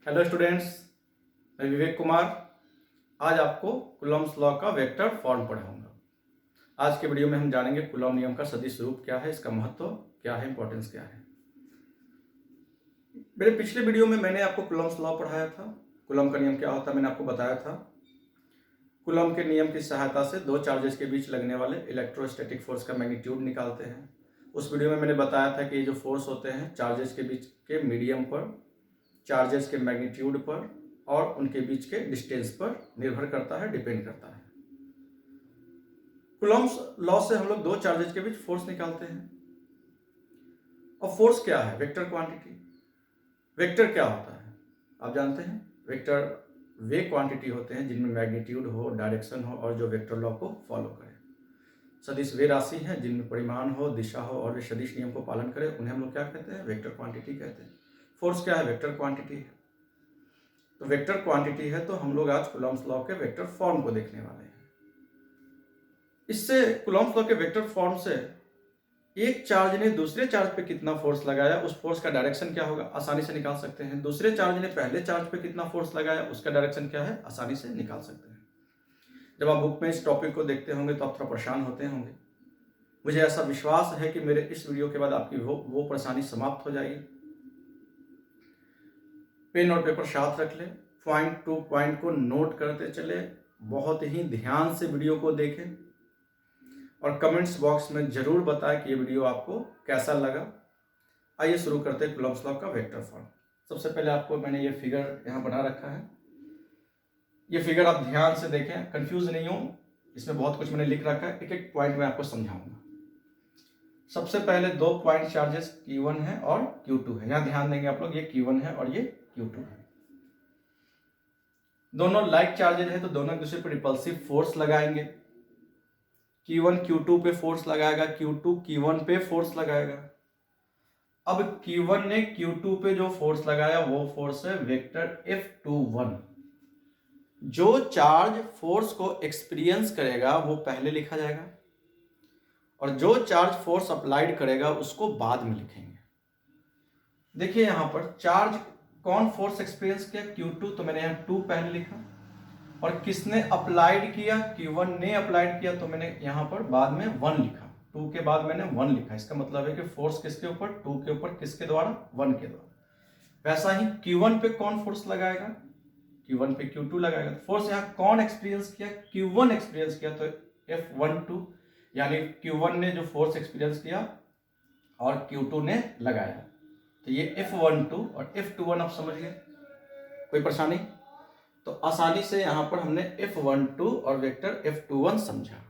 Hello students, मैं विवेक कुमार आज आपको कूलॉम्स लॉ का वेक्टर फॉर्म पढ़ाऊंगा। आज के वीडियो में हम जानेंगे कूलॉम नियम का सदिश रूप क्या है, इसका महत्व क्या है, इंपॉर्टेंस क्या है। मेरे पिछले वीडियो में मैंने आपको कूलॉम्स लॉ पढ़ाया था। कूलॉम का नियम क्या होता है मैंने आपको बताया था। कूलॉम के नियम की सहायता से दो चार्जेस के बीच लगने वाले इलेक्ट्रोस्टैटिक फोर्स का मैग्नीट्यूड निकालते हैं। उस वीडियो में मैंने बताया था कि ये जो फोर्स होते हैं चार्जेस के बीच के मीडियम पर, चार्जेस के मैग्नीट्यूड पर और उनके बीच के डिस्टेंस पर निर्भर करता है, डिपेंड करता है। कूलॉम्स लॉ से हम लोग दो चार्जेस के बीच फोर्स निकालते हैं। और फोर्स क्या है? Vector quantity. वेक्टर क्या होता है आप जानते हैं? वेक्टर वे क्वांटिटी होते हैं जिनमें मैग्नीट्यूड हो, डायरेक्शन हो और जो वेक्टर लॉ को फॉलो करे। सदिश वे राशि हैं जिनमें परिमाण हो, दिशा हो और वे सदिश नियम को पालन करें, उन्हें हम लोग क्या कहते हैं? वेक्टर क्वांटिटी कहते हैं। फोर्स क्या है? वेक्टर क्वांटिटी है। तो वेक्टर क्वांटिटी है तो हम लोग आज कूलॉम्स लॉ के वेक्टर फॉर्म को देखने वाले हैं। इससे कूलॉम्स लॉ के वेक्टर फॉर्म से एक चार्ज ने दूसरे चार्ज पे कितना फोर्स लगाया, उस फोर्स का डायरेक्शन क्या होगा, आसानी से निकाल सकते हैं। दूसरे चार्ज ने पहले चार्ज पे कितना फोर्स लगाया, उसका डायरेक्शन क्या है, आसानी से निकाल सकते हैं। जब आप बुक में इस टॉपिक को देखते होंगे तो आप थोड़ा परेशान होते होंगे। मुझे ऐसा विश्वास है कि मेरे इस वीडियो के बाद आपकी वो परेशानी समाप्त हो जाएगी। पेन और पेपर साथ रख ले, पॉइंट टू पॉइंट को नोट करते चले, बहुत ही ध्यान से वीडियो को देखें और कमेंट्स बॉक्स में जरूर बताएं कि ये वीडियो आपको कैसा लगा। आइए शुरू करते हैं कूलॉम्स लॉ का वेक्टर फॉर्म। सबसे पहले आपको मैंने ये फिगर यहाँ बना रखा है। ये फिगर आप ध्यान से देखें, कंफ्यूज नहीं हो, इसमें बहुत कुछ मैंने लिख रखा है, एक एक पॉइंट में आपको समझाऊंगा। सबसे पहले दो पॉइंट चार्जेस Q1 है और Q2 है। यहाँ ध्यान देंगे आप लोग, ये Q1 है और ये Q2 है। दोनों लाइक चार्जेज है तो दोनों एक दूसरे पर रिपल्सिव फोर्स लगाएंगे। Q1 Q2 पे फोर्स लगाएगा, Q2 Q1 पे फोर्स लगाएगा। अब Q1 ने Q2 पे जो फोर्स लगाया वो फोर्स है वेक्टर F21। जो चार्ज फोर्स को एक्सपीरियंस करेगा वो पहले लिखा जाएगा और जो चार्ज फोर्स अप्लाइड करेगा उसको बाद में लिखेंगे। देखिए यहां पर चार्ज कौन फोर्स एक्सपीरियंस किया, Q2, तो मैंने यहाँ 2 पहले लिखा। और किसने अप्लाइड किया, Q1 ने अप्लाइड किया, तो मैंने यहां पर बाद में 1 लिखा। 2 के बाद मैंने 1 लिखा। इसका मतलब है कि फोर्स किसके ऊपर, 2 के ऊपर, किसके द्वारा, 1 के द्वारा। वैसा ही Q1 पे कौन फोर्स लगाएगा, Q1 पे Q2 लगाएगा। तो फोर्स यहाँ कौन एक्सपीरियंस किया, Q1 एक्सपीरियंस किया, तो F12 यानी Q1 ने जो फोर्स एक्सपीरियंस किया और Q2 ने लगाया, तो ये F12 और F21 आप समझ गए। कोई परेशानी? तो आसानी से यहां पर हमने F12 और वेक्टर F21 समझा।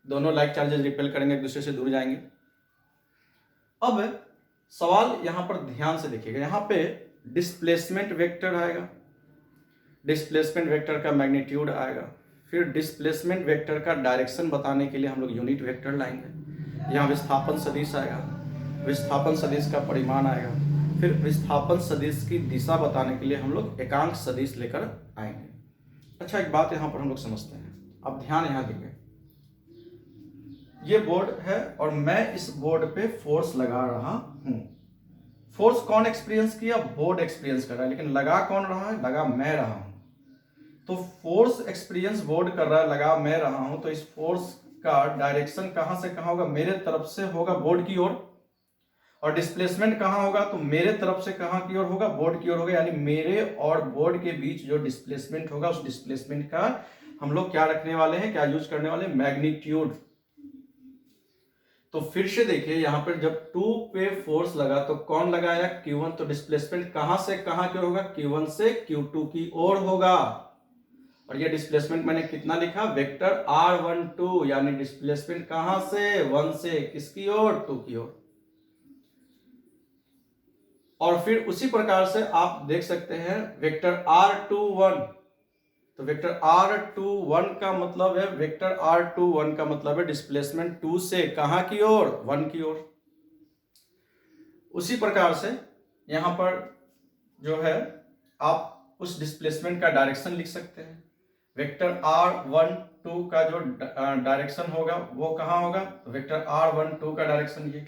दोनों लाइक चार्जेस रिपेल करेंगे, एक दूसरे से दूर जाएंगे। अब सवाल यहां पर ध्यान से देखिएगा, यहां पे डिस्प्लेसमेंट वेक्टर आएगा, डिस्प्लेसमेंट वेक्टर का मैग्नीट्यूड आएगा, फिर डिस्प्लेसमेंट वेक्टर का डायरेक्शन बताने के लिए हम लोग यूनिट वेक्टर लाएंगे। यहाँ विस्थापन सदिश आएगा, विस्थापन सदिश का परिमाण आएगा, फिर विस्थापन सदिश की दिशा बताने के लिए हम लोग एकांक सदिश लेकर आएंगे। अच्छा, एक बात यहाँ पर हम लोग समझते हैं, अब ध्यान यहाँ देंगे। ये बोर्ड है और मैं इस बोर्ड पे फोर्स लगा रहा हूं। फोर्स कौन एक्सपीरियंस किया, बोर्ड एक्सपीरियंस कर रहा है, लेकिन लगा कौन रहा है, लगा मैं रहा हूं। तो फोर्स एक्सपीरियंस बोर्ड कर रहा है, लगा मैं रहा हूं, तो इस फोर्स का डायरेक्शन कहां से कहां होगा, मेरे तरफ से होगा बोर्ड की ओर। और डिस्प्लेसमेंट कहां होगा, तो मेरे तरफ से कहां की ओर होगा, बोर्ड की ओर होगा। यानी मेरे और बोर्ड के बीच जो डिस्प्लेसमेंट होगा उस डिस्प्लेसमेंट का हम लोग क्या रखने वाले हैं, क्या यूज करने वाले हैं, मैग्नीट्यूड। तो फिर से देखिए यहां पर जब 2 पे फोर्स लगा तो कौन लगाया, Q1, तो डिस्प्लेसमेंट कहां से कहां की ओर होगा, Q1 से Q2 की ओर होगा। और ये डिस्प्लेसमेंट मैंने कितना लिखा, वेक्टर R12, यानी डिस्प्लेसमेंट कहां से, 1 से, किसकी ओर, 2 की ओर। और फिर उसी प्रकार से आप देख सकते हैं वेक्टर R21, तो वेक्टर R21 का मतलब है, वेक्टर R21 का मतलब है डिस्प्लेसमेंट 2 से कहां की ओर, 1 की ओर। उसी प्रकार से यहां पर जो है आप उस डिस्प्लेसमेंट का डायरेक्शन लिख सकते हैं। वेक्टर R12 का जो डायरेक्शन होगा वो कहां होगा, तो वेक्टर R12 का डायरेक्शन ये,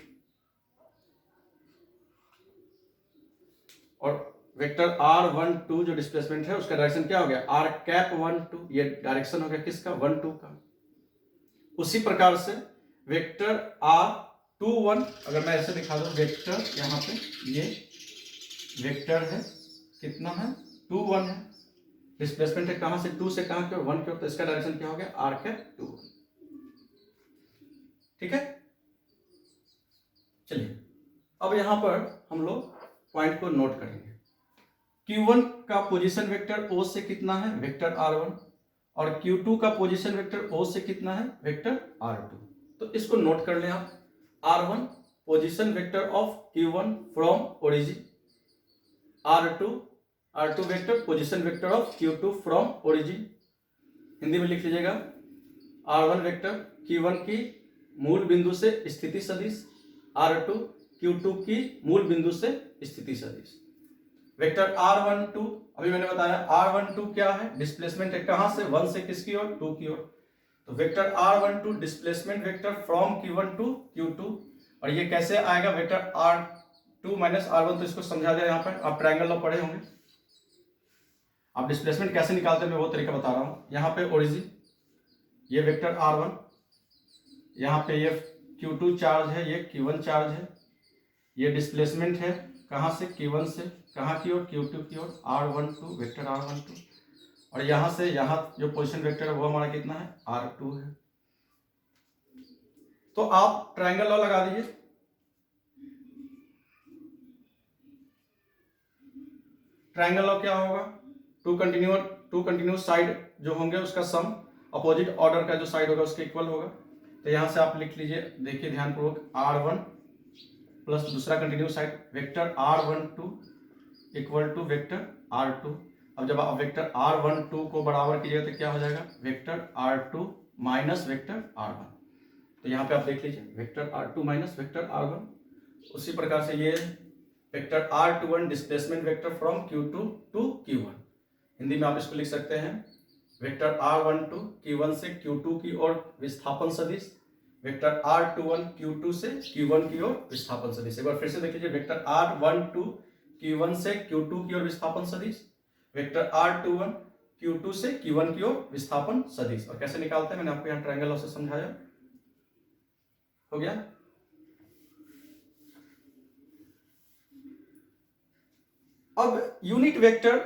और वेक्टर r12 जो डिस्प्लेसमेंट है उसका डायरेक्शन क्या हो गया, r कैप 12, ये डायरेक्शन हो गया किसका, 12 का। उसी प्रकार से वेक्टर r21, अगर मैं ऐसे दिखा दूं, वेक्टर यहाँ पे ये वेक्टर है, कितना है, 2 1 है, डिस्प्लेसमेंट है कहां से, 2 से कहां की ओर, 1 की ओर, तो इसका डायरेक्शन क्या हो गया, r कैप 2 1। ठीक है, चलिए अब यहां पर हम लोग पॉइंट को नोट करेंगे। Q1 का पोजीशन वेक्टर O से कितना है, वेक्टर R1, और Q2 का पोजीशन वेक्टर O से कितना है, वेक्टर R2। तो इसको नोट कर लें आप। R1 position vector of Q1 from origin, R2 vector position vector of Q2 from origin. Hindi में लिख लीजिएगा, R1 वेक्टर Q1 की मूल बिंदु से स्थिति सदिश, R2 Q2 की मूल बिंदु से स्थिति सदिश। वेक्टर R12, अभी मैंने बताया R12 क्या है, डिस्प्लेसमेंट है कहां से, 1 से किसकी ओर, 2 की ओर। तो vector R12 displacement vector from Q1 to Q2, और ये कैसे आएगा, वेक्टर R2 माइनस R1। तो इसको समझा दिया, यहाँ पर आप ट्रायंगल लॉ पढ़े होंगे, आप डिस्प्लेसमेंट कैसे निकालते हैं मैं वो तरीका बता रहा हूं। यहाँ पे ओरिजिन, ये वेक्टर R1, यहाँ पे ये Q2 चार्ज है, ये Q1 चार्ज है, ये डिस्प्लेसमेंट है कहां से, Q1 से कहां की ओर, Q2 की ओर, R12 वेक्टर R12, और यहां से यहां जो पोजीशन वेक्टर है वो हमारा कितना है, R2 है। तो आप ट्रायंगल लॉ लगा दीजिए। ट्रायंगल लॉ क्या होगा, टू कंटिन्यूअस साइड जो होंगे उसका सम अपोजिट ऑर्डर का जो साइड होगा उसके इक्वल होगा। तो यहां से आप लिख लीजिए, देखिए ध्यानपूर्वक, R1 प्लस दूसरा continuous side vector R12 equal to vector R2। अब जब आप वेक्टर R12 को बराबर कीजिएगा तो क्या हो जाएगा, vector R2 minus vector R1। तो यहाँ पे आप देख लीजिए, vector R2 minus vector R1। उसी प्रकार से ये vector R21 displacement vector from Q2 to Q1। Hindi में आप इसको लिख सकते हैं, वेक्टर R12 Q1 से Q2 की ओर विस्थापन सदिश, वेक्टर R21 Q2 से Q1 की ओर विस्थापन सदिश। एक बार फिर से देख लीजिए, वेक्टर R12 Q1 से Q2 की ओर विस्थापन सदिश, वेक्टर R21 Q2 से Q1 की ओर विस्थापन सदिश। और कैसे निकालते हैं मैंने आपको यहाँ ट्रायंगल लॉ से समझाया, हो गया। अब यूनिट वेक्टर,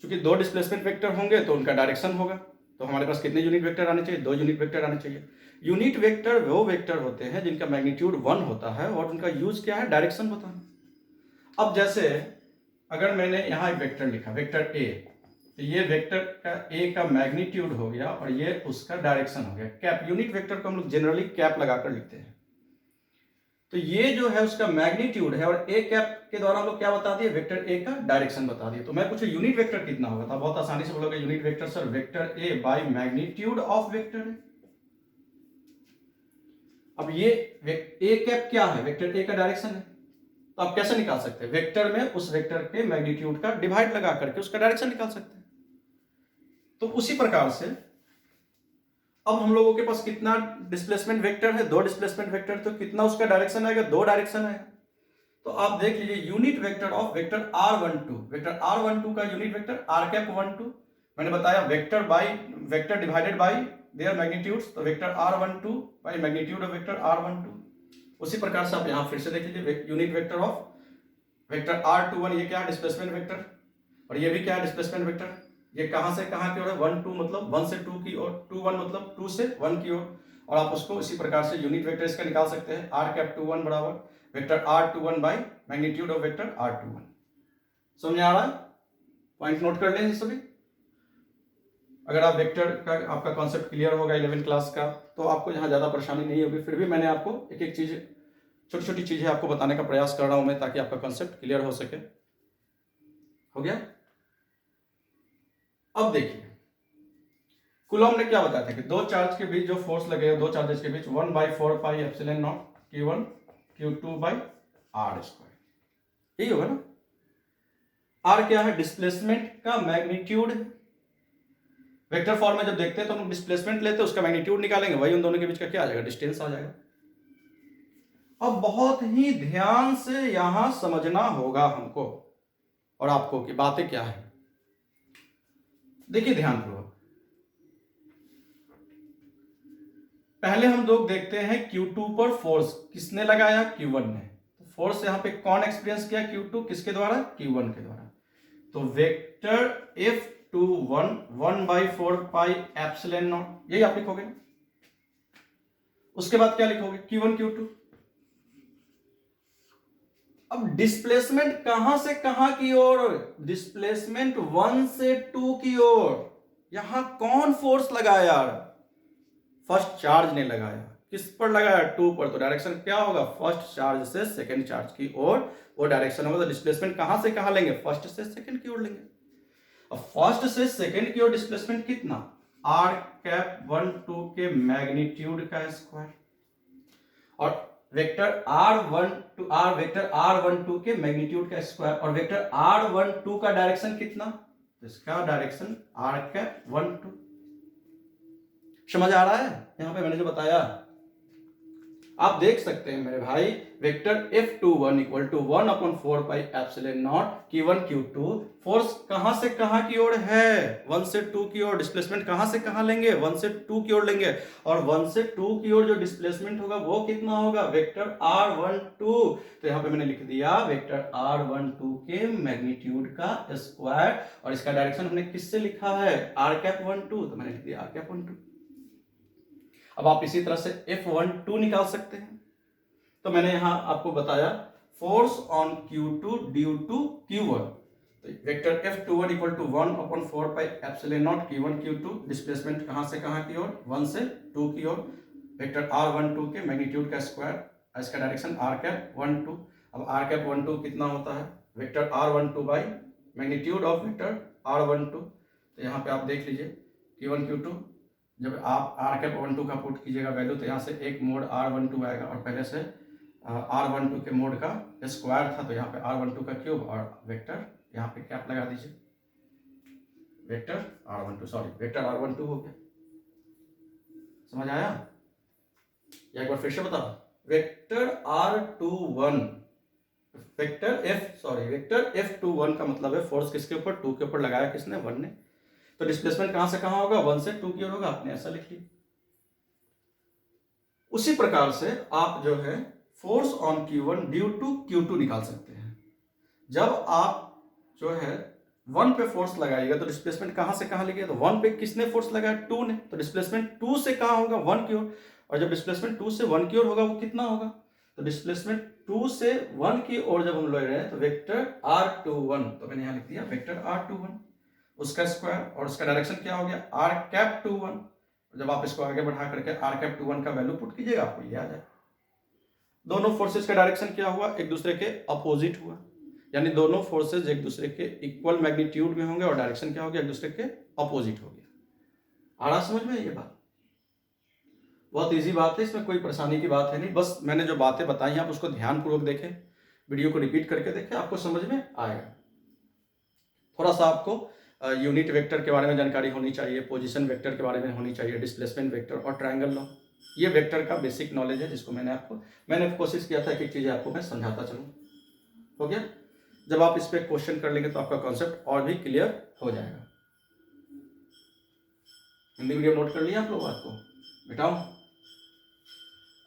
चूंकि दो डिस्प्लेसमेंट वेक्टर होंगे तो उनका डायरेक्शन होगा, तो हमारे पास कितने यूनिट वेक्टर आने चाहिए, 2 यूनिट वेक्टर आने चाहिए। यूनिट वेक्टर वो वेक्टर होते हैं जिनका मैग्नीट्यूड 1 होता है और उनका यूज क्या है, डायरेक्शन बताना। अब जैसे अगर मैंने यहाँ एक वेक्टर लिखा, वेक्टर ए, तो ये वेक्टर का ए का मैग्नीट्यूड हो गया और ये उसका डायरेक्शन हो गया, कैप। यूनिट वेक्टर को हम लोग जनरली कैप लगाकर लिखते हैं। तो ये जो है उसका मैग्नीट्यूड है, और ए कैप के द्वारा हम लोग क्या बता दिए, वेक्टर ए का डायरेक्शन बता दिए। तो मैं पूछे यूनिट वेक्टर कितना होगा, तो बहुत आसानी से बोलोगे unit vector sir vector A bye magnitude of vector A. अब ये ए कैप क्या है, वेक्टर ए का डायरेक्शन है, तो आप कैसे निकाल सकते हैं, वेक्टर में उस वेक्टर के मैग्नीट्यूड का डिवाइड लगा करके उसका डायरेक्शन निकाल सकते हैं। तो उसी प्रकार से अब हम लोगों के पास कितना डिस्प्लेसमेंट वेक्टर है, 2 डिस्प्लेसमेंट वेक्टर, तो कितना उसका डायरेक्शन आएगा, 2 डायरेक्शन आएगा। तो आप देख लीजिए, unit vector of vector R12, vector R12 का यूनिट वेक्टर R कैप 12, मैंने बताया vector by vector divided by their magnitudes, तो vector R12 by magnitude of vector R12। उसी प्रकार से आप यहां फिर से देख लीजिए, unit vector of vector R21, ये क्या है, डिस्प्लेसमेंट वेक्टर, और ये भी क्या है, डिस्प्लेसमेंट वेक्टर। ये कहां से कहां की ओर है, 1 2 मतलब 1 से 2 की ओर, 2 1 मतलब 2 से 1 की ओर। और आप उसको इसी प्रकार से यूनिट वेक्टर इसका निकाल सकते हैं, R कैप 21 बराबर vector R21 bye magnitude of vector R21। समझ आ रहा है, पॉइंट नोट कर लें सभी। अगर आप वेक्टर का आपका कॉन्सेप्ट क्लियर होगा 11 क्लास का, तो आपको यहाँ ज्यादा परेशानी नहीं होगी। फिर भी मैंने आपको एक एक चीज, छोटी छोटी चीजें आपको बताने का प्रयास कर रहा हूं मैं, ताकि आपका कॉन्सेप्ट क्लियर हो सके। हो गया। अब देखिए, कूलॉम ने क्या बताया था कि दो चार्ज के बीच जो फोर्स लगेगा, दो चार्जेस के बीच 1/4 pi epsilon not Q1 Q2 by R square, यही होगा ना। R क्या है, डिस्प्लेसमेंट का मैग्नीट्यूड। वेक्टर फॉर्म में जब देखते हैं तो हम डिस्प्लेसमेंट लेते हैं, उसका मैग्नीट्यूड निकालेंगे, वही उन दोनों के बीच का क्या आ जाएगा, डिस्टेंस आ जाएगा। अब बहुत ही ध्यान से यहां समझना होगा हमको, और आपको कि बातें क्या है। देखिए ध्यानपूर्वक, पहले हम लोग देखते हैं Q2 पर फोर्स किसने लगाया, Q1 ने। तो फोर्स यहाँ पे कौन एक्सपीरियंस किया, Q2, किसके द्वारा, Q1 के द्वारा। तो वेक्टर F21 1/4πε0, यही आप लिखोगे। उसके बाद क्या लिखोगे, Q1 Q2। अब डिस्प्लेसमेंट कहां से कहां की ओर, डिस्प्लेसमेंट 1 से 2 की ओर। यहां कौन फोर्स लगाया, फर्स्ट चार्ज ने लगाया। किस पर लगाया, 2 पर। तो डायरेक्शन क्या होगा, फर्स्ट चार्ज से सेकंड चार्ज की ओर वो डायरेक्शन होगा। तो डिस्प्लेसमेंट कहां से कहां लेंगे, फर्स्ट से सेकंड की ओर लेंगे। अब फर्स्ट से सेकंड की ओर डिस्प्लेसमेंट कितना, r कैप 1 2 के मैग्नीट्यूड का स्क्वायर, और वेक्टर r12 के मैग्नीट्यूड का स्क्वायर, और वेक्टर r12 का डायरेक्शन कितना, तो इसका डायरेक्शन r कैप 1 2। समझ आ रहा है यहां पे मैंने जो बताया, आप देख सकते हैं मेरे भाई, vector F21 equal to 1/4πε0 Q1 Q2, force कहां से कहां की ओर है, 1 से 2 की ओर। डिस्प्लेसमेंट कहां से कहां लेंगे, 1 से 2 की ओर लेंगे, और 1 से 2 की ओर जो डिस्प्लेसमेंट होगा वो कितना होगा, वेक्टर R12। तो यहां पे मैंने लिख दिया वेक्टर R12 के मैग्नीट्यूड का स्क्वायर, और इसका डायरेक्शन हमने किससे लिखा है, r कैप 1 2, तो मैंने लिख दिया r कैप 1 2। अब आप इसी तरह से F12 निकाल सकते हैं। तो मैंने यहां आपको बताया force on Q2 due to Q1। तो vector F21 equal to 1/4πε0 Q1 Q2, displacement कहां से कहां की ओर, 1 से 2 की ओर, वेक्टर R12 के मैग्नीट्यूड का स्क्वायर, इसका डायरेक्शन r कैप 1 2। अब r कैप 1 2 कितना होता है, vector R12 by magnitude of vector R12। तो यहाँ पे आप देख लीजिए Q1 Q2, जब आप r कैप 1 2 का पुट कीजिएगा वैल्यू, तो यहाँ से एक मोड R12 आएगा, और पहले से R12 के मोड का स्क्वायर था, तो यहाँ पे R12 का क्यूब, और वेक्टर यहाँ पे कैप लगा दीजिए, vector R12, sorry vector R12 हो गया। समझ आया, या एक बार फिर से बता, वेक्टर R21, वेक्टर F21 का मतलब है फोर्स किसके ऊपर, 2 के ऊपर लगाया किसने, 1 ने। तो डिस्प्लेसमेंट कहां से कहां होगा, 1 से 2 की ओर होगा, आपने ऐसा लिख लिया। उसी प्रकार से आप जो है force on Q1 due to Q2 निकाल सकते हैं। जब आप जो है 1 पे फोर्स लगाइएगा तो डिस्प्लेसमेंट कहां से कहां लेंगे, तो 1 पे किसने फोर्स लगाया, 2 ने। तो डिस्प्लेसमेंट 2 से कहां होगा, 1 की ओर, और जब डिस्प्लेसमेंट 2 से 1 की ओर होगा वो कितना होगा, तो डिस्प्लेसमेंट 2 से 1 की ओर जब हम ले रहे हैं तो वेक्टर R21, तो मैंने यहां लिख दिया वेक्टर R21, उसका स्क्वायर, और उसका डायरेक्शन क्या हो गया, r कैप 21। जब आप इसको आगे बढ़ा करके r कैप 21 का वैल्यू पुट कीजिएगा आपको ये आ जाए। दोनों फोर्सेस का डायरेक्शन क्या हुआ, एक दूसरे के अपोजिट हुआ, यानी दोनों फोर्सेस एक दूसरे के इक्वल मैग्नीट्यूड में होंगे, और डायरेक्शन क्या हो गया, एक दूसरे के अपोजिट हो गया। आ रहा समझ में ये बात, बहुत इजी बात है, इसमें कोई परेशानी की बात है नहीं। बस मैंने जो बातें बताई आप उसको ध्यानपूर्वक देखें, वीडियो को रिपीट करके देखें, आपको समझ में आएगा। थोड़ा सा आपको यूनिट वेक्टर के बारे में जानकारी होनी चाहिए, पोजीशन वेक्टर के बारे में होनी चाहिए, डिस्प्लेसमेंट वेक्टर और ट्रायंगल लॉ, ये वेक्टर का बेसिक नॉलेज है जिसको मैंने कोशिश किया था कि चीज़ें आपको मैं समझाता चलूँ। हो गया, जब आप इस पर क्वेश्चन कर लेंगे तो आपका कॉन्सेप्ट और भी क्लियर हो जाएगा। हिंदी वीडियो नोट कर लिया आप लोग, बात को मिटाओ।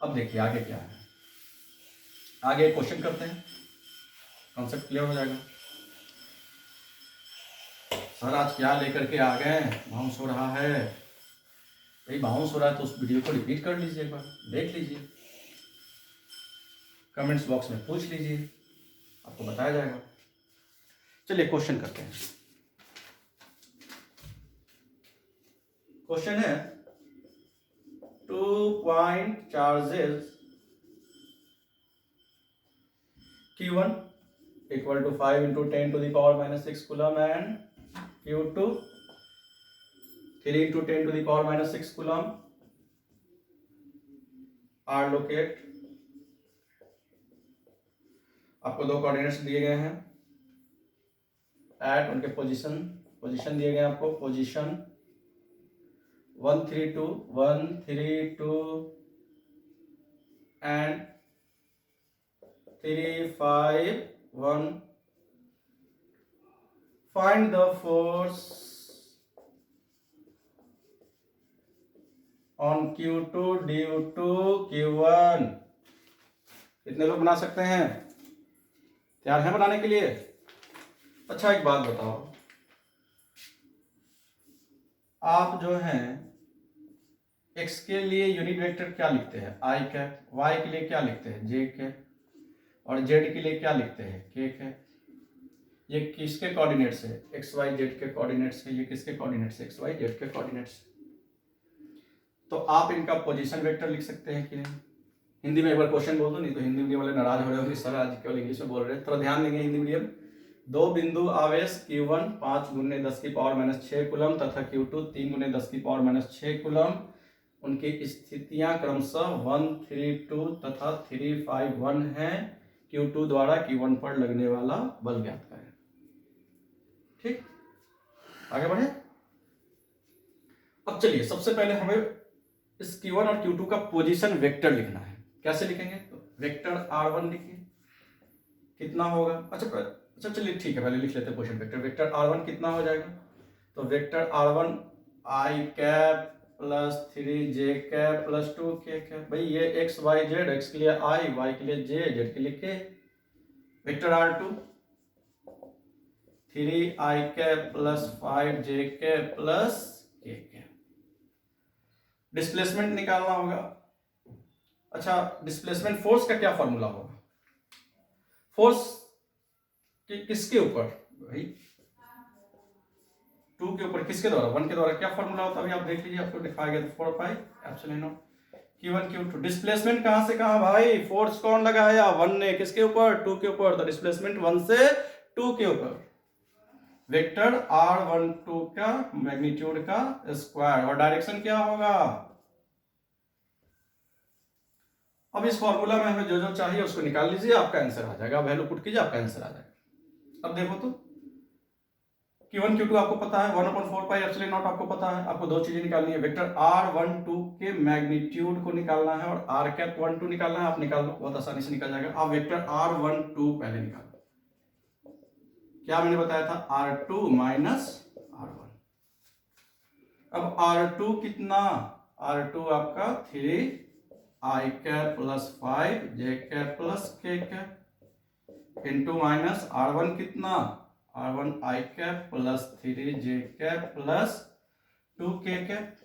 अब देखिए आगे क्या है, आगे क्वेश्चन करते हैं, कॉन्सेप्ट क्लियर हो जाएगा। सर आज क्या लेकर के आ गए, बाउंस हो रहा है भाई, बाउंस हो रहा है तो उस वीडियो को रिपीट कर लीजिए, एक बार देख लीजिए, कमेंट्स बॉक्स में पूछ लीजिए, आपको बताया जाएगा। चलिए क्वेश्चन करते हैं। क्वेश्चन है 2 point charges Q1 equal to 5 × 10⁻⁻6 coulomb and Q2 3 × 10⁻⁻6 coulomb are locate. आपको दो कोऑर्डिनेट्स दिए गए हैं, एट उनके पोजीशन दिए गए हैं आपको, position 132 and 351 find the force on Q2 due to Q1। कितने लोग बना सकते हैं? तैयार हैं बनाने के लिए? अच्छा एक बात बताओ, आप जो हैं x के लिए यूनिट वेक्टर क्या लिखते हैं? i कैप, y के लिए क्या लिखते हैं? j कैप, और z के लिए क्या लिखते हैं? k cap. ये किसके कोऑर्डिनेट्स है? x y z के कोऑर्डिनेट्स है। ये किसके कोऑर्डिनेट्स है? x y z के कोऑर्डिनेट्स। तो आप इनका पोजीशन वेक्टर लिख सकते हैं कि नहीं? हिंदी में एक बार क्वेश्चन बोल दो, नहीं तो हिंदी मीडियम वाले नाराज हो रहे होंगे, सर आज केवल इंग्लिश में बोल रहे हैं। थोड़ा ध्यान देंगे हिंदी मीडियम। दो बिंदु आवेश Q1 5 × 10⁻⁶ कूलम तथा Q2 3 × 10⁻�6 कूलम, उनकी स्थितियां क्रमशः 1 3 2 तथा 3 5 1 है। Q2 द्वारा Q1 पर लगने वाला बल ज्ञात करें। ठीक, आगे बढ़े। अब चलिए सबसे पहले हमें इस Q1 और Q2 का पोजीशन वेक्टर लिखना है। कैसे लिखेंगे? तो वेक्टर R1 लिखिए, कितना होगा? अच्छा चलिए ठीक है, पहले लिख लेते हैं पोजीशन वेक्टर। वेक्टर R1 कितना हो जाएगा? तो vector R1 i cap plus 3j cap plus 2k cap. भाई ये x y z, x के लिए i, y के लिए j, z के लिए k। Vector R2 3i cap plus 5j cap plus k cap. Displacement निकालना होगा। अच्छा, डिस्प्लेसमेंट फोर्स का क्या फॉर्मूला होगा? फोर्स किसके ऊपर? भाई 2 के ऊपर। किसके द्वारा? 1 के द्वारा। क्या फॉर्मूला होता है अभी आप देख लीजिए, आपको दिखाया गया था 4 pi epsilon not Q1 Q2। Displacement कहां से कहां भाई? फोर्स कौन लगाया? 1 ने। किसके ऊपर? 2 के ऊपर। तो डिस्प्लेसमेंट 1 से 2 के ऊपर। वेक्टर R12 का मैग्नीट्यूड का स्क्वायर, और डायरेक्शन क्या होगा? अब इस फॉर्मूला में हमें जो जो चाहिए उसको निकाल लीजिए, आपका आंसर आ जाएगा। वैल्यू पुट कीजिए, आपका आंसर आ जाएगा। अब देखो तो Q1 Q2 आपको पता है, 1/4 पाई एप्सिलॉन नॉट आपको पता है। आपको दो चीजें निकालनी है, वेक्टर R12 के मैग्नीट्यूड को निकालना है और r कैप 12 निकालना है। आप निकाल लो, बहुत आसानी से निकल जाएगा। आप वेक्टर R12 पहले निकालो। क्या मैंने बताया था? R2 minus R1। अब R2 कितना? R2 आपका 3i cap plus 5j cap plus k cap into minus R1 कितना? R1 i cap plus 3j cap plus 2k cap.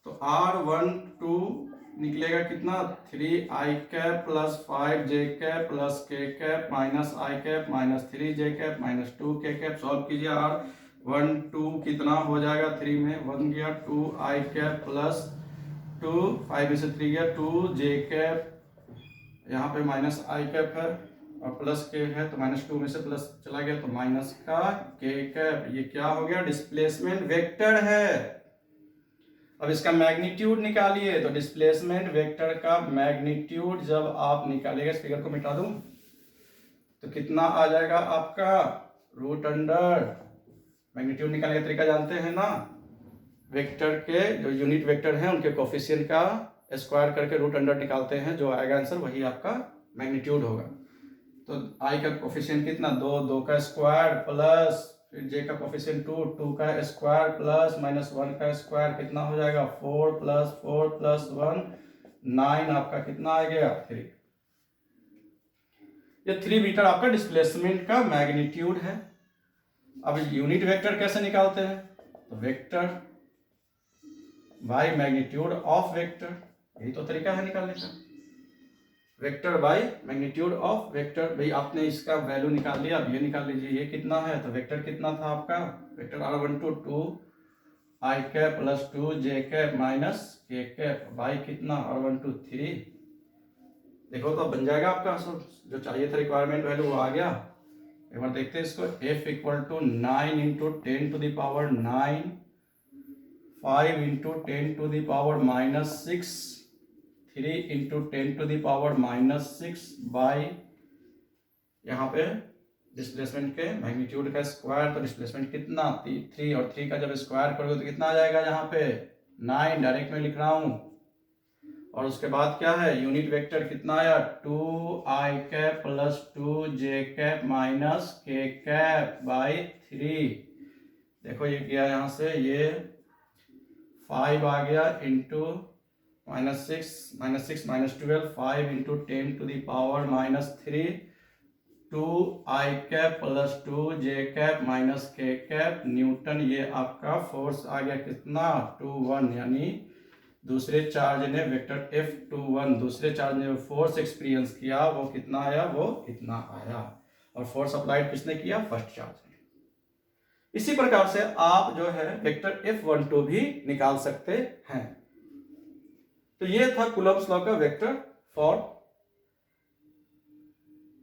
तो R12 निकलेगा कितना? 3i cap plus 5j cap plus k cap minus i cap minus 3j cap minus 2k cap. Solve कीजिए। R12 कितना हो जाएगा? 3 में 1 गया, 2i कैप प्लस 2, 5 में से 3 गया, 2j कैप, यहाँ पे माइनस i कैप है और प्लस k है, तो माइनस 2 में से प्लस चला गया तो माइनस का k कैप। ये क्या हो गया? डिस्प्लेसमेंट वेक्टर है। अब इसका मैग्नीट्यूड निकालिए। तो डिस्प्लेसमेंट वेक्टर का मैग्नीट्यूड जब आप निकालिएगा, इस फिगर को मिटा दूं, तो कितना आ जाएगा आपका? रूट अंडर, मैग्नीट्यूड निकालने का तरीका जानते हैं ना, वेक्टर के जो यूनिट वेक्टर हैं उनके कोफिशिएंट का स्क्वायर करके रूट अंडर निकालते हैं, जो आएगा आंसर वही आपका मैग्नीट्यूड होगा। तो i का कोफिशिएंट कितना? 2, 2 का स्क्वायर प्लस फिर j का कोफिशिएंट 2, 2 का स्क्वायर प्लस माइनस 1 का स्क्वायर, कितना हो जाएगा? 4 प्लस 4 प्लस 1 9। आपका कितना आ गया? 3। ये 3 मीटर आपका डिस्प्लेसमेंट का मैग्नीट्यूड है। अब यूनिट वेक्टर कैसे निकालते हैं? तो vector by magnitude of vector, यही तो तरीका है निकालने का। Vector by magnitude of vector. भाई आपने इसका वैल्यू निकाल लिया, अब ये निकाल लीजिए, ये कितना है? तो वेक्टर कितना था आपका? Vector R12 2i cap plus 2j cap minus k cap by कितना? R12 3। देखो तो बन जाएगा आपका जो चाहिए था रिक्वायरमेंट वैल्यू, वो आ गया। एक बार देखते हैं इसको। F equal to 9 into 10 to the power 9, 5 into 10 to the power minus 6, 3 into 10 to the power minus 6 by, यहाँ पे डिस्प्लेसमेंट के मैग्नीट्यूड का स्क्वायर। तो डिस्प्लेसमेंट कितना? 3, और 3 का जब स्क्वायर करोगे तो कितना आ जाएगा? यहाँ पे 9 डायरेक्ट में लिख रहा हूँ। और उसके बाद क्या है, यूनिट वेक्टर कितना आया, 2i plus 2j minus k by 3। देखो ये गया यहाँ से, ये 5 आ गया into -6 minus 12, 5 into 10⁻³ 2i plus 2j minus k Newton. ये आपका फोर्स आ गया कितना, 2 1, यानी दूसरे चार्ज ने वेक्टर F21, दूसरे चार्ज ने फोर्स एक्सपीरियंस किया, वो कितना आया, वो इतना आया। और फोर्स अप्लाइड किसने किया, फर्स्ट चार्ज ने। इसी प्रकार से आप जो है वेक्टर F12 भी निकाल सकते हैं। तो ये था कूलम्ब्स लॉ का वेक्टर फॉर।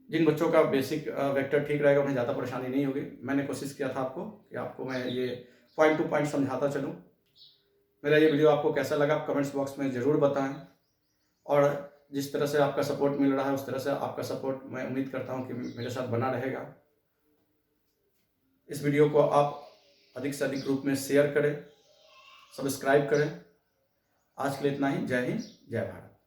जिन बच्चों का बेसिक वेक्टर ठीक रहेगा उन्हें ज़्यादा परेशानी नहीं होगी। मैंने कोशिश किया था आपको मैं ये पॉइंट टू पॉइंट समझाता चलूँ। मेरा ये वीडियो आपको कैसा लगा कमेंट्स बॉक्स में ज़रूर बताएं। और जिस तरह से आपका सपोर्ट मिल रहा है उस तरह से आपका सपोर्ट मैं उम्मीद करता हूँ कि मेरे साथ बना रहेगा। इस वीडियो को आप अधिक से अधिक ग्रुप में शेयर करें, सब्सक्राइब करें। आज के लिए इतना ही। जय हिंद, जय भारत।